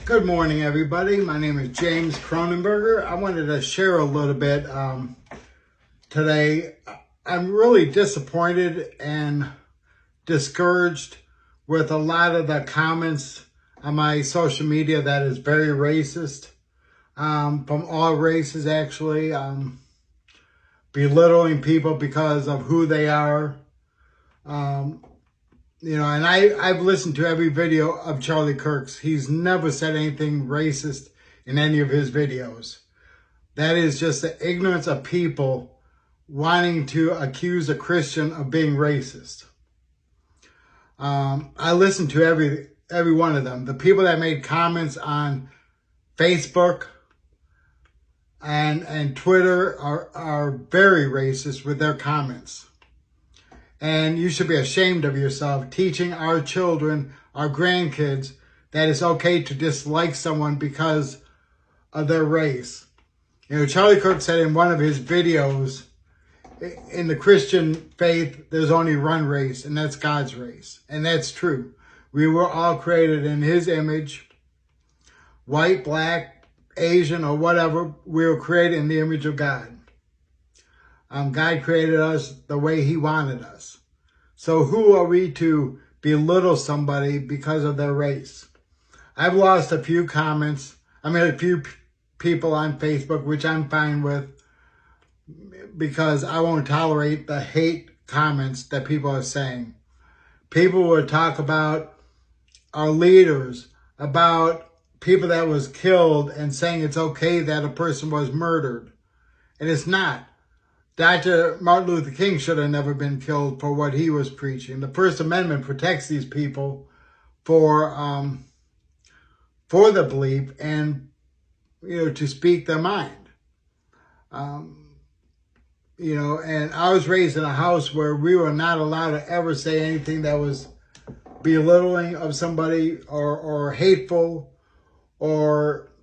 Good morning, everybody. My name is James Cronenberger. I wanted to share a little bit today. I'm really disappointed and discouraged with a lot of the comments on my social media that is very racist, from all races actually, belittling people because of who they are. And I've listened to every video of Charlie Kirk's. He's never said anything racist in any of his videos. That is just the ignorance of people wanting to accuse a Christian of being racist. I listened to every one of them. The people that made comments on Facebook and Twitter are very racist with their comments. And you should be ashamed of yourself teaching our children, our grandkids, that it's okay to dislike someone because of their race. You know, Charlie Kirk said in one of his videos, in the Christian faith, there's only one race, and that's God's race. And that's true. We were all created in his image, white, black, Asian, or whatever. We were created in the image of God. God created us the way he wanted us. So who are we to belittle somebody because of their race? I've lost a few comments. A few people on Facebook, which I'm fine with, because I won't tolerate the hate comments that people are saying. People will talk about our leaders, about people that was killed, and saying it's okay that a person was murdered. And it's not. Dr. Martin Luther King should have never been killed for what he was preaching. The First Amendment protects these people for the belief and, to speak their mind. And I was raised in a house where we were not allowed to ever say anything that was belittling of somebody or hateful or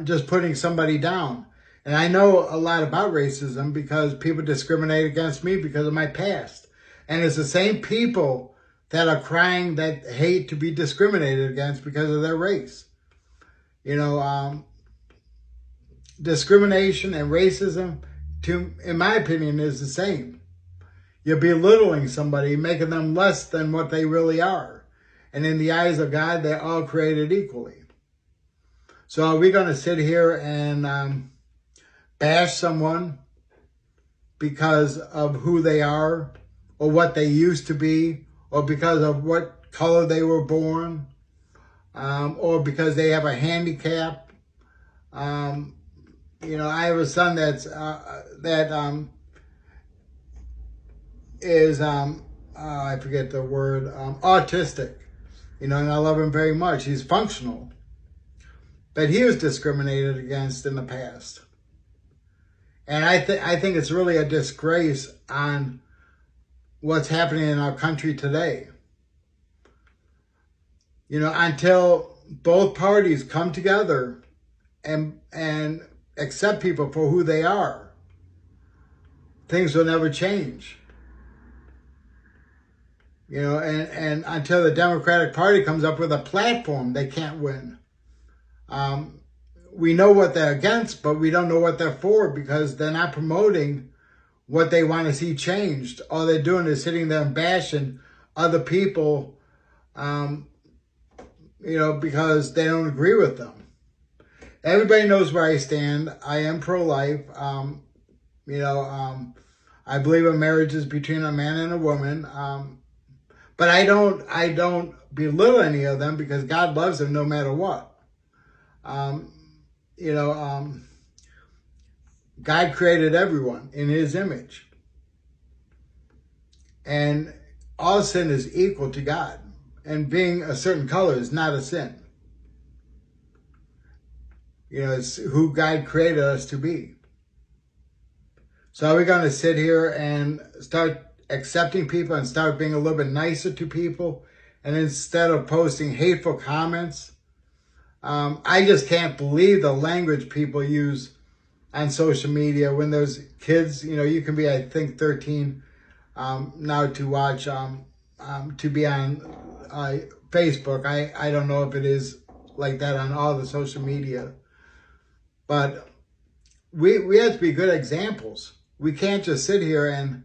just putting somebody down. And I know a lot about racism because people discriminate against me because of my past. And it's the same people that are crying that hate to be discriminated against because of their race. Discrimination and racism, in my opinion, is the same. You're belittling somebody, making them less than what they really are. And in the eyes of God, they're all created equally. So are we going to sit here and bash someone because of who they are or what they used to be or because of what color they were born or because they have a handicap? I have a son that's I forget the word, autistic, and I love him very much. He's functional, but he was discriminated against in the past. And I think it's really a disgrace on what's happening in our country today. Until both parties come together and accept people for who they are, things will never change. And until the Democratic Party comes up with a platform, they can't win. We know what they're against, but we don't know what they're for because they're not promoting what they want to see changed. All they're doing is sitting there and bashing other people, because they don't agree with them. Everybody knows where I stand. I am pro-life. I believe in marriages between a man and a woman. But I don't belittle any of them because God loves them no matter what. God created everyone in his image. And all sin is equal to God. And being a certain color is not a sin. It's who God created us to be. So are we going to sit here and start accepting people and start being a little bit nicer to people? And instead of posting hateful comments, I just can't believe the language people use on social media when those kids, you can be, I think, 13 now to watch, to be on Facebook. I don't know if it is like that on all the social media. But we have to be good examples. We can't just sit here and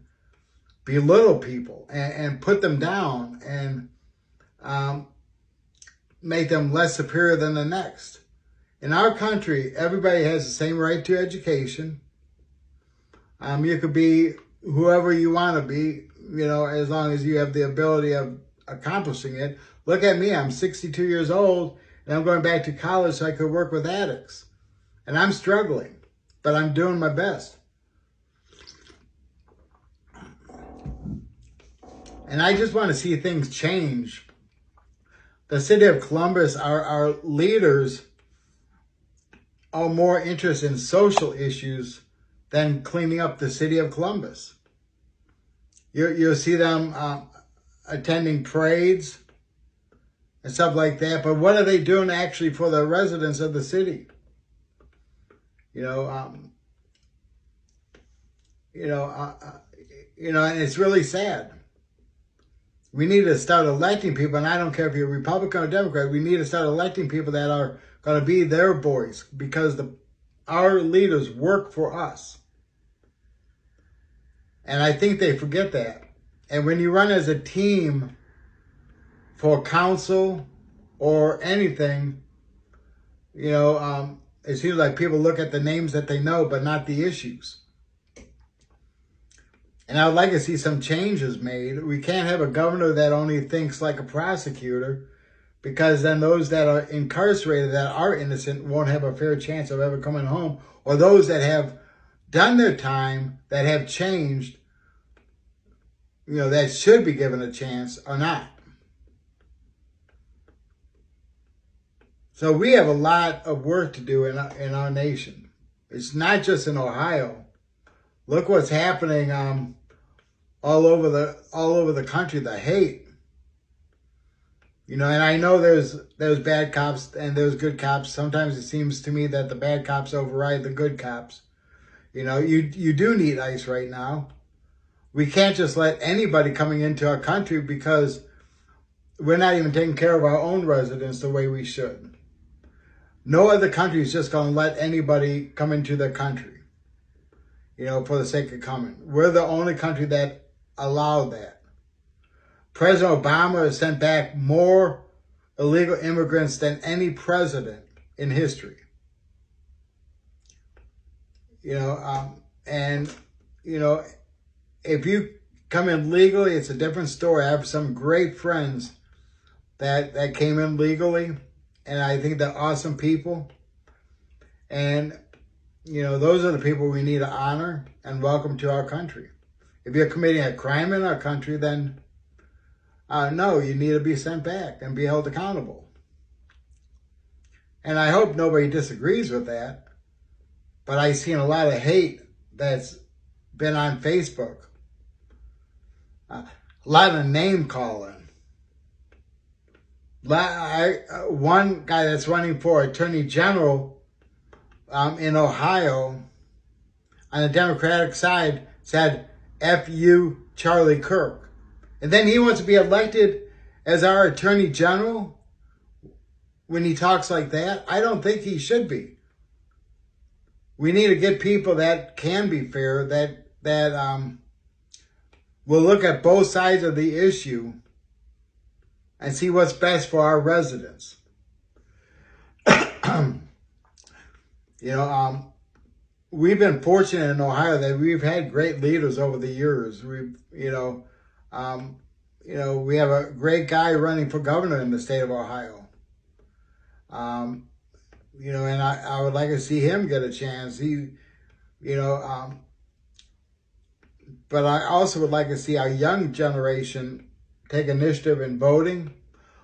belittle people and put them down and make them less superior than the next. In our country, everybody has the same right to education. You could be whoever you want to be, as long as you have the ability of accomplishing it. Look at me, I'm 62 years old, and I'm going back to college so I could work with addicts. And I'm struggling, but I'm doing my best. And I just want to see things change. The city of Columbus, our leaders are more interested in social issues than cleaning up the city of Columbus. You'll see them attending parades and stuff like that. But what are they doing actually for the residents of the city? And it's really sad. We need to start electing people, and I don't care if you're Republican or Democrat, we need to start electing people that are going to be their voice, because our leaders work for us. And I think they forget that. And when you run as a team for council or anything, it seems like people look at the names that they know, but not the issues. And I would like to see some changes made. We can't have a governor that only thinks like a prosecutor, because then those that are incarcerated that are innocent won't have a fair chance of ever coming home. Or those that have done their time, that have changed, that should be given a chance, are not. So we have a lot of work to do in our nation. It's not just in Ohio. Look what's happening all over the country. The hate, and I know there's bad cops and there's good cops. Sometimes it seems to me that the bad cops override the good cops. You do need ICE right now. We can't just let anybody coming into our country, because we're not even taking care of our own residents the way we should. No other country is just going to let anybody come into their country, for the sake of coming. We're the only country that allowed that. President Obama has sent back more illegal immigrants than any president in history. If you come in legally, it's a different story. I have some great friends that came in legally, and I think they're awesome people. And, those are the people we need to honor and welcome to our country. If you're committing a crime in our country, then no, you need to be sent back and be held accountable. And I hope nobody disagrees with that. But I've seen a lot of hate that's been on Facebook. A lot of name calling. One guy that's running for Attorney General in Ohio on the Democratic side said, F you, Charlie Kirk. And then he wants to be elected as our Attorney General when he talks like that. I don't think he should be. We need to get people that can be fair, that will look at both sides of the issue and see what's best for our residents. We've been fortunate in Ohio that we've had great leaders over the years. We have a great guy running for governor in the state of Ohio. And I would like to see him get a chance. But I also would like to see our young generation take initiative in voting,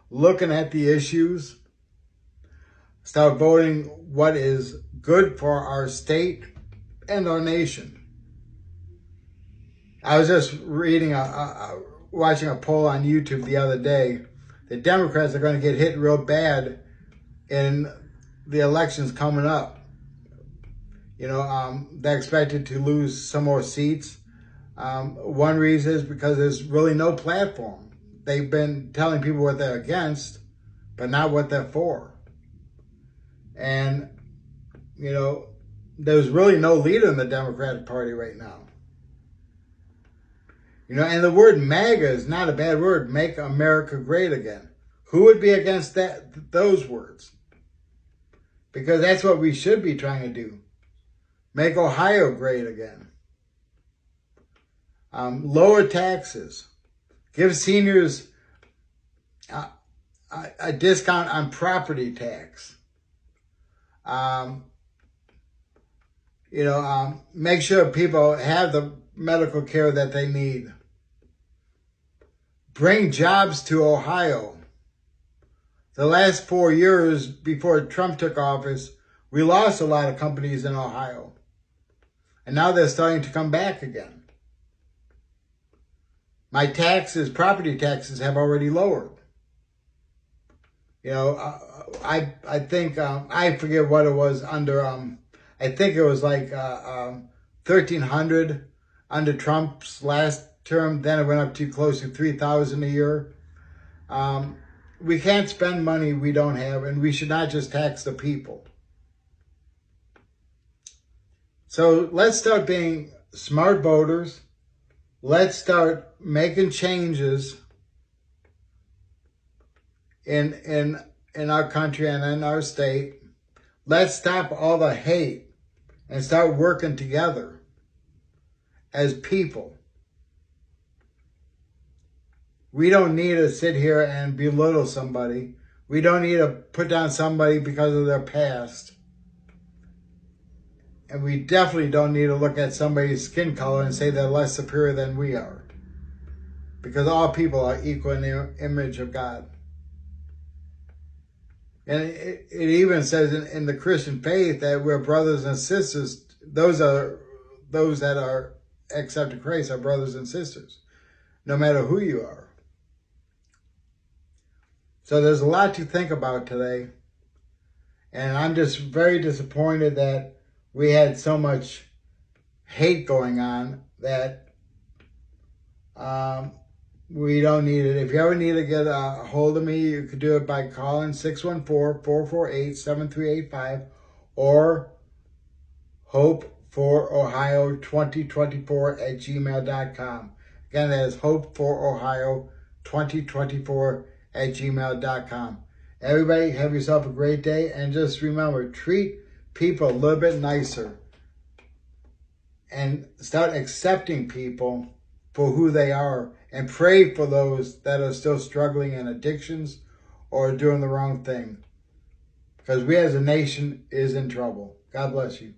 looking at the issues, start voting what is good for our state and our nation. I was just reading, watching a poll on YouTube the other day. The Democrats are going to get hit real bad in the elections coming up. They're expected to lose some more seats. One reason is because there's really no platform. They've been telling people what they're against, but not what they're for. And, you know, there's really no leader in the Democratic Party right now. You know, and the word MAGA is not a bad word. Make America Great Again. Who would be against those words? Because that's what we should be trying to do. Make Ohio great again. Lower taxes. Give seniors a discount on property tax. Make sure people have the medical care that they need. Bring jobs to Ohio. The last 4 years before Trump took office, we lost a lot of companies in Ohio. And now they're starting to come back again. My taxes, property taxes, have already lowered. You know, I think, I forget what it was under, I think it was like 1,300 under Trump's last term. Then it went up to close to 3,000 a year. We can't spend money we don't have, and we should not just tax the people. So let's start being smart voters. Let's start making changes in our country and in our state. Let's stop all the hate and start working together as people. We don't need to sit here and belittle somebody. We don't need to put down somebody because of their past. And we definitely don't need to look at somebody's skin color and say they're less superior than we are. Because all people are equal in the image of God. And it even says in the Christian faith that we're brothers and sisters. Those that are accepted Christ are brothers and sisters, no matter who you are. So there's a lot to think about today. And I'm just very disappointed that we had so much hate going on that we don't need it. If you ever need to get a hold of me, you could do it by calling 614-448-7385 or hopeforohio2024@gmail.com. Again, that is hopeforohio2024@gmail.com. Everybody, have yourself a great day, and just remember, treat people a little bit nicer and start accepting people for who they are, and pray for those that are still struggling in addictions or doing the wrong thing, because we as a nation is in trouble. God bless you.